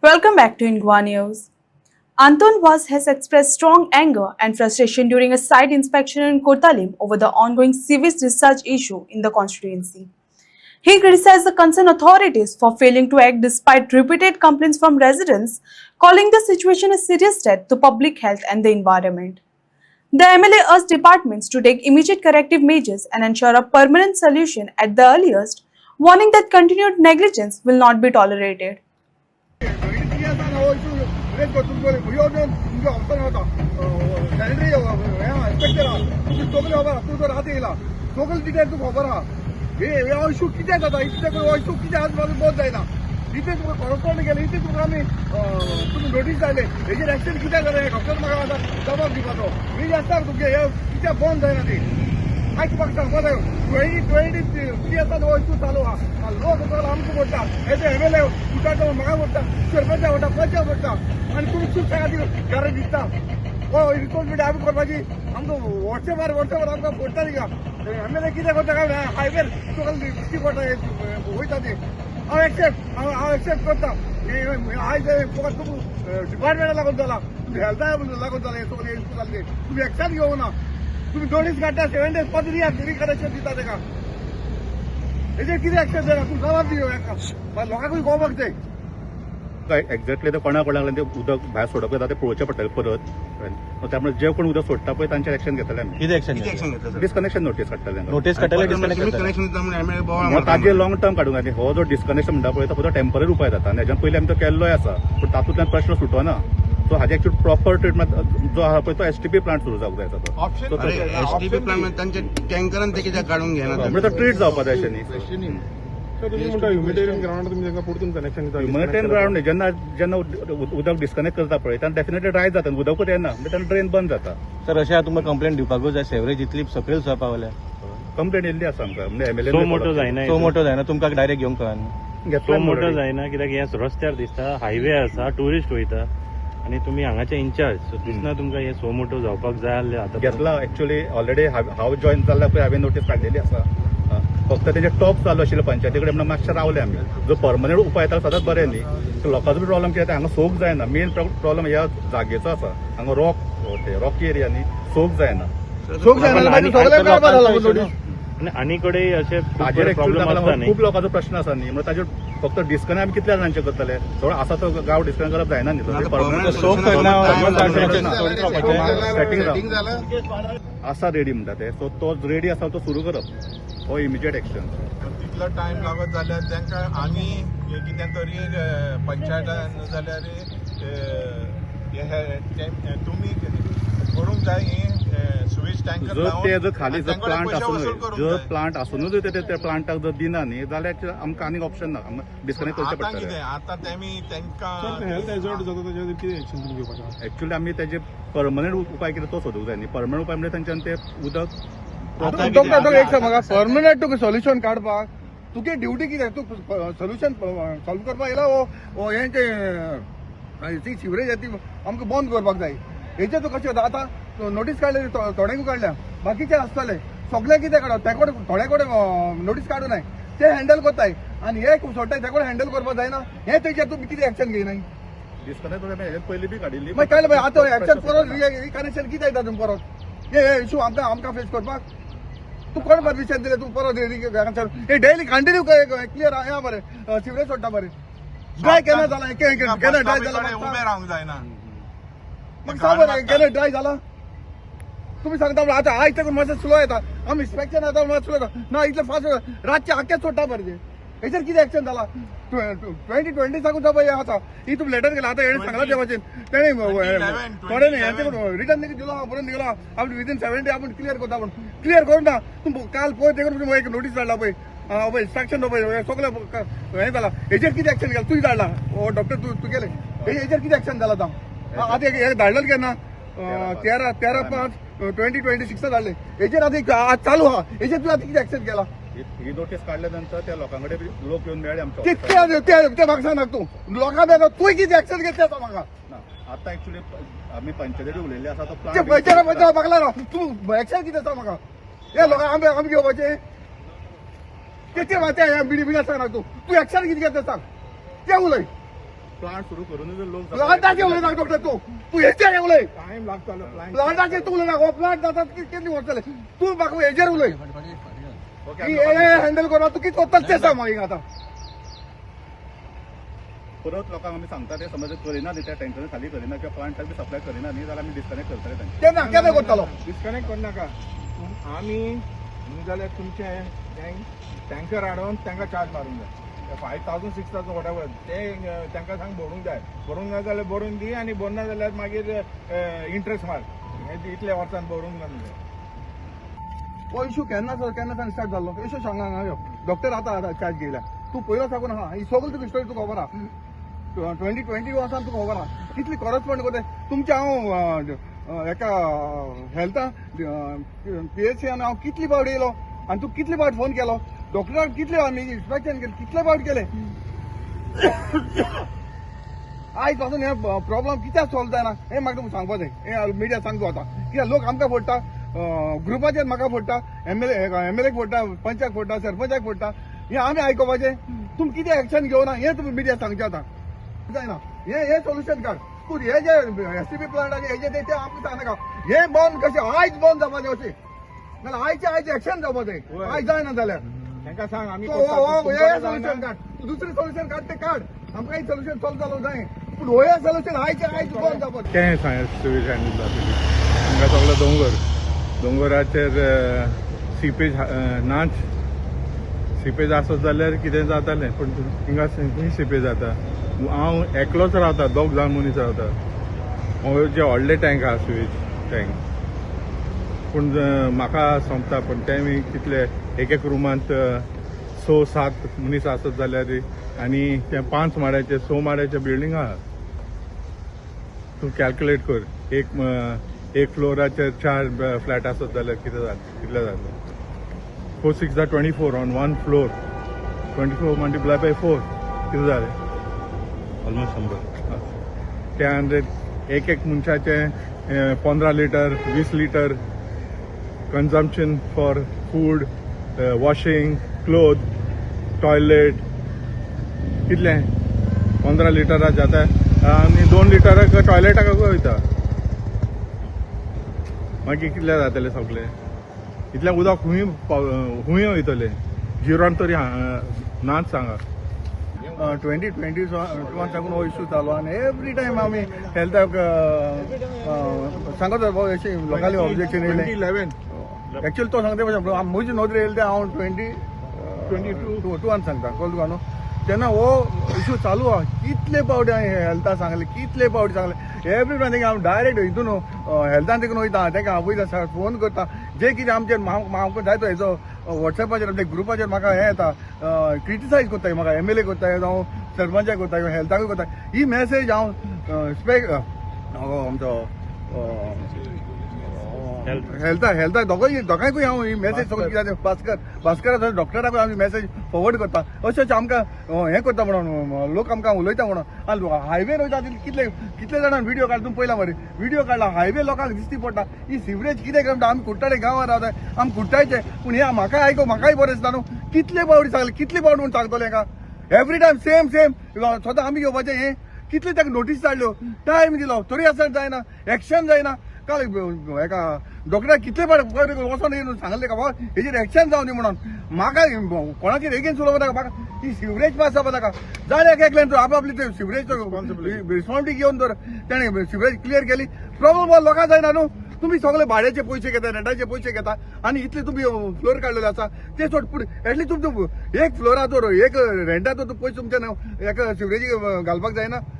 Welcome back to Ingwa News. Anton Vaz has expressed strong anger and frustration during a site inspection in Kotalim over the ongoing sewage discharge issue in the constituency. He criticized the concerned authorities for failing to act despite repeated complaints from residents, calling the situation a serious threat to public health and the environment. The MLA urged departments to take immediate corrective measures and ensure a permanent solution at the earliest, warning that continued negligence will not be tolerated. इथे correspond केलं इथे आम्ही तुम्ही notice धाडले हेजेर action कित्याक जालें doctor म्हाका आतां जबाब दिवपाचो मी जास्त तुमगे हे कित्याक बंद जायना ती आयकपाक सांगपा जाय 2023 हो इशू चालू आहा लोक सगळो आमकां पडटा हेजे MLA उठाचो म्हाका पडटा सरपंचा पडटा पंचा पडटा आनी तुमी शिक्षकां ती घरां दिसता हो रिस्पॉन्सिबिलिटी आमी करपाची आमकां वर्सभर आमकां पडटा ती MLA कितें करता काय हायवेर तुका दिश्टी पडटा वयता ती हांव एक्सेप्ट करता आयज फकत तुका डिपार्टमेंटा लागून जाला तुमी हेल्था लागून जाला हे सगळे इश्यू जाल्ले तुमी एक्शन घेवना तुम्ही नोटीस काढता 7 days परत रिकनेक्शन दिता तेका हेजेर कितें एक्शन दिना तूं जबाब दियो हेका लोकांकूय कळपाक जाय एक्झॅक्टली ते कोणा लागले ते उदक भायर सोडप येता ते पळोवचें पडटलें परत त्यामुळे जे कोण उदक सोडटा पळय तांचेर एक्शन घेतले आमी किती एक्शन डिस्कनेक्शन नोटीस काडटले नोटीस काडटले कनेक्शन दिता म्हणून MLA बोवाळ ताजेर लॉंग टर्म काडूंक जाय हो जो डिस्कनेक्शन म्हणटा पळय तो फक्त टेम्पररी उपाय जाता आनी हेज्यान पयलीं आमी तो केल्लोय आसा पूण तातूंतल्यान प्रश्न सुटना सो हाजे एक्चुअली प्रॉपर ट्रिटमेंट जो आहा पळय तो STP प्लांट सुरू जावंक जाय तो STP प्लांट तांचे टँकरान ते कित्याक काडून घेना म्हणजे तो ट्रीट जावपा जाय अशें न्ही ह्युमिटेरियन ग्राउंड तुम्ही तांकां परतून कनेक्शन दिता ह्युमॅनिटेरियन ग्राउंड जेन्ना जेन्ना उदक डिस्कनेक्ट करता पळय तेन्ना डेफिनेटली ड्राय जाता उदकूच येना म्हणजे तेन्ना ड्रेन बंद जाता सर अशें तुमकां कंप्लेंट दिवपाकूच जाय सेवरेज इतली सकयल वचपा पावल्या कंप्लेंट येयल्ली आसा आमकां म्हणजे MLA सो मोठो जायना सो मोठो जायना तुमकां डायरेक्ट घेवंक कळना सो मोठो जायना कित्याक हे रस्त्यार दिसता हायवे आसा टुरिस्ट वयता आनी तुमी हांगाचे इंचार्ज सो दिसना तुमकां हे सो मोठो जावपाक जाय आसलें आतां घेतला एक्चुअली ऑलरेडी हांव जॉईन जाल्ल्या पळय हांवें नोटीस काडलेली आसा फक्त तेजे टॉप चालू आशिल्ले पंचायती कडेन म्हणून मातशें रावले आमी जो परमनंट उपाय येता सदांच बरें न्ही सो लोकांचो बी प्रॉब्लम कितें हांगा सोक जायना मेन प्रॉब्लम ह्या जागेचो आसा हांगा रॉकी एरिया न्ही सोक जायना आनी कडेन अशे ताजेर प्रॉब्लम आसता न्ही खूब लोकांचो प्रश्न आसा न्ही म्हणजे ताजेर फक्त डिस्कनेक्ट आमी कितल्या जाणांचे करतले थोडो आसा तो गांव डिस्कनेक्ट करप जायना न्ही सेटिंग आसा रेडी म्हणटा ते सो तो रेडी आसा तो सुरू करप हो इमिजिएट एक्शन तितलो टायम लागत जाल्यार तांकां आनी कितें तरी पंचायतान जाल्यार तुमी करूंक जाय ही स्वीच टँकर जर ते जर खाली जर प्लांट आसून जर प्लांट आसूनच ते प्लांटाक जर दिना न्ही जाल्यार आमकां आनीक ऑप्शन ना डिस्कनेक्ट करचें आतां पडटलें कितें आतां तेमी तांकां हेल्थ हॅझार्ड जाता ताचेर कितें एक्शन तुमी घेवपाचें एक्चुअली आमी तेजे परमनंट उपाय कितें तो सोदूंक जाय न्ही परमनंट उपाय म्हणजे तांच्यान ते उदक एक सांग म्हाका परमनंट तुका सोल्युशन काडपाक तुगे ड्युटी कितें तूं सोल्युशन सॉल्व करपाक येयला वो हे ती सिवरेज ती आमकां बंद करपाक जाय हेचे तूं कशें आतां नोटीस काडले थोड्यांकू काडल्या बाकीचे आसतले सगळे कितें काडप ते कडेन थोडे कडेन नोटीस काडूं नाय ते हँडल करताय आनी हे सोडटाय ते कडेन हँडल करपाक जायना हे तेजेर तुमी कितें एक्शन घेयनाय डिस्कनेक्ट पयलीं बी काडिल्ली मागीर कळ्ळें बाय आतां एक्शन परत कनेक्शन कितें येता तुमी परत हे इशू आमकां फेस करपाक तूं कोण परमिशन दिलें तूं परत हे डेली कंटिन्यू क्लियर या बरें सिवरेज सोडटा बरें ड्राय केन्ना जाला केन्ना ड्राय जाला उबे रावंक जायना मग सांग बरें केन्ना ड्राय जाला तुम्ही सांगता आतां आयज तेकून मातशें स्लो येता आमी इन्स्पेक्शन येता मातशें स्लो येता ना इतलें फास्ट रातचे आख्खेच सोडटा बरें ते हेचेर कितें एक्शन जाला 2020 साकून पळय आसा ही तुमी लेटर केला आतां हेणें सांगला ते भाशेन तेणें थोडे न्ही हेंचे रिटर्न दिलो बरोवन दिलो आमी विदीन 7 days आपूण क्लियर करता पूण क्लियर करूं ना तूं काल पळय देखून एक नोटीस धाडला पळय पळय इन्स्ट्रक्शन पळय सगळें हें जाला हेचेर कितें एक्शन केलें तुवें धाडला ओ डॉक्टर तूं केलें हेचेर कितें एक्शन जाला आतां हे धाडलें केन्ना 13/5/2026 धाडलें हेचेर आतां आज चालू आहा हेचेर तुवें आतां कितें एक्शन केला ही नोटीस काडल्या नंतर त्या लोकांकडे लोक येवन मेळ्ळे आमच्या ते म्हाका सांग तूं लोकां बेगा तुवें कितें एक्शन घेतलें आतां म्हाका आतां एक्चुली आमी पंचायती उलयल्ली आसा तो ते पयच्या म्हाका राव तूं एक्शन कितें आसा म्हाका हे लोकां आमी घेवपाचें तेचेर बिडी सांग तूं एक्शन कितें घेतलें सांग ते उलय प्लांट सुरू करून जर लोक प्लांटाचे उलय डॉक्टर तू हेजेर उलय टाइम लागतलो प्लांटाचे तू उलय हो प्लांट जातात कितली वर्स जाले तू म्हाका हेजेर उलय ओके, की हे हँडल करता तू कितें करता तें सांग म्हाका आतां परत लोकांक आमी सांगता ते समज करिना न्ही त्या टँकरान खाली करिना किंवा प्लांटाक बी सप्लाय करिना न्ही जाल्यार आमी डिस्कनेक्ट करतले तांचे केन्ना करतालो डिस्कनेक्ट कर नाका आमी जाल्यार तुमचे टँकर हाडून तांकां चार्ज मारूंक जाय 5,000 6,000 वॉटेवर ते तांकां सांग भरूंक जाय भरूंक ना जाल्यार भरून दी आनी भरना जाल्यार मागीर इंट्रस्ट मार इतल्या वर्सान भरूंक ना जाय हो इशू केन्ना स्टार्ट जाल्लो इशू सांगा हांगा डॉक्टर आतां चार्ज घेयला तू पयलो साकून आहा ही सगळी तुका स्टोरी तुका खबर आहा 2020 वर्सान तुका खबर आहा कितली करस्पॉन्ड करता तुमचे हांव एका हेल्था PHCन हांव कितली फावट येयलो आनी तूं कितली फावट फोन केलो डॉक्टराक कितले आमी इन्स्पेक्शन केलें कितले फावट केले आयज पासून हे प्रॉब्लम कित्याक सॉल्व जायना हें म्हाका तुमकां सांगपा जाय हे मिडिया सांगता आतां कित्याक लोक आमकां फोडटा ग्रुपाचेर म्हाका फोडटा एमएलएक फोडटा पंचाक फोडटा सरपंचाक फोडटा हे आमी आयकोपाचें तुमी कितें एक्शन घेवना हें तुमी मिडिया सांगचें आतां जायना हे सोल्युशन काड तूं हे जे STP प्लांटाचे हेजे ते आमकां सांगनाका हे बंद कशें आयज बंद जावपाचें अशें नाल्यार आयज एक्शन जावपा जाय आयज जायना जाल्यार तांकां सांग आमी हे सोल्युशन काड तूं दुसरें सोल्युशन काड तें काड आमकां एक सोल्युशन सॉल्व जालो जाय पूण हो सोल्युशन आयज बंद जावपा जाय तें सांग सिवील हँडल जातली तांकां सगलो दोंगराचेर सीपेज नाच सीपेज आसत जाल्यार कितें जातालें पूण हिंगा सीपेज जाता हांव एकलोच रावता दोग जाण मनीस रावता जे व्हडले टँक आहा स्वीज टँक पूण म्हाका सोंपता पूण ते कितले एक रुमांत 6-7 मनीस आसत जाल्यार आनी ते 5 माड्याचे 6 माड्याचे बिल्डींग आहा तूं कॅल्क्युलेट कर एक फ्लोराचेर 4 फ्लॅट आसत जाल्यार कितले जाता 4 6 24 ऑन 1 फ्लोर 24 मल्टिप्लाय बाय 4 कितें जालें ऑलमोस्ट 100 त्या एक मनशाचे 15 litre 20 litre consumption for food washing cloth toilet कितले 15 लिटरां जाता आनी 2 लिटराक टॉयलेटाक वयता मागीर कितले जातले सगळे इतलें उदक खूंय वयतलें जिरोन तरी नाच सांगा 2020 साकून हो इश्यू चालू आनी एवरी टायम आमी हेल्थाक सांगत अशी लोकांनी ऑब्जेक्शन येयलें 2011 एक्चुअली तो सांगता भशेन म्हजी नोदरी येयली ते हांव 2022 सांगता कळ्ळें तुका न्हू तेन्ना हो इश्यू चालू आहा कितले फावटी हांवें हेल्था सांगले कितले फावटी सांगले एवरी टायम हांव डायरेक्ट हितून हेल्थान देखून वयता ताका हांव पयता फोन करता जे कितें आमचेर म्हाका जाय तो हेचो वॉट्सॅपाचेर आमच्या ग्रुपाचेर म्हाका हें येता क्रिटिसायज करता म्हाका MLA करता जावं सरपंचाक करता किंवा हेल्थाकूय करता ही मेसेज हांव आमचो हेल्था दोगांयकूय हांव ही मेसेज सगळी कितें भास्कर डॉक्टराकूय हांव मेसेज फॉरवर्ड करता अशें आमकां हें करता म्हणून लोक आमकां उलयता म्हणून आनी हायवेर वयता कितले जाणां व्हिडिओ काड तुमी पयला मरे व्हिडिओ काडला हायवे लोकांक दिसती पडटा ही सिवरेज कितें करता आमी कुट्टाडे गांवांत रावता आमी कुट्टायचे पूण हे म्हाकाय बरें दिसता न्हू कितले फावटी सांगले कितले फावटी म्हूण सांगतले हेका एवरी टायम सेम स्वता आमी घेवपाचें हें कितले ताका नोटीस धाडल्यो टायम दिलो तरी आसत जायना एक्शन जायना काल हेका डॉक्टराक कितले फावटी वचोन येवन सांगले का बाबा हेजेर एक्शन जावं न्ही म्हणून म्हाका कोणाचेर एगेन्स्ट उलोवप नाका म्हाका ही सिवरेज पास जावपा नाका जाल्यार एकल्यान तूं आपली ते सिवरेज रिस्पॉन्सिबिलिटी घेवन तर तेणें सिवरेज क्लियर केली प्रॉब्लम लोकांक जायना न्हू तुम्ही सगळे भाड्याचे पयशे घेता रेंटाचे पयशे घेता आनी इतले तुम्ही फ्लोर काडलेले आसा ते सोड पूण एटलीस्ट तुमचो एक फ्लोराचो एक रेंटाचो पयशे तुमचे एका सिवरेजी घालपाक जायना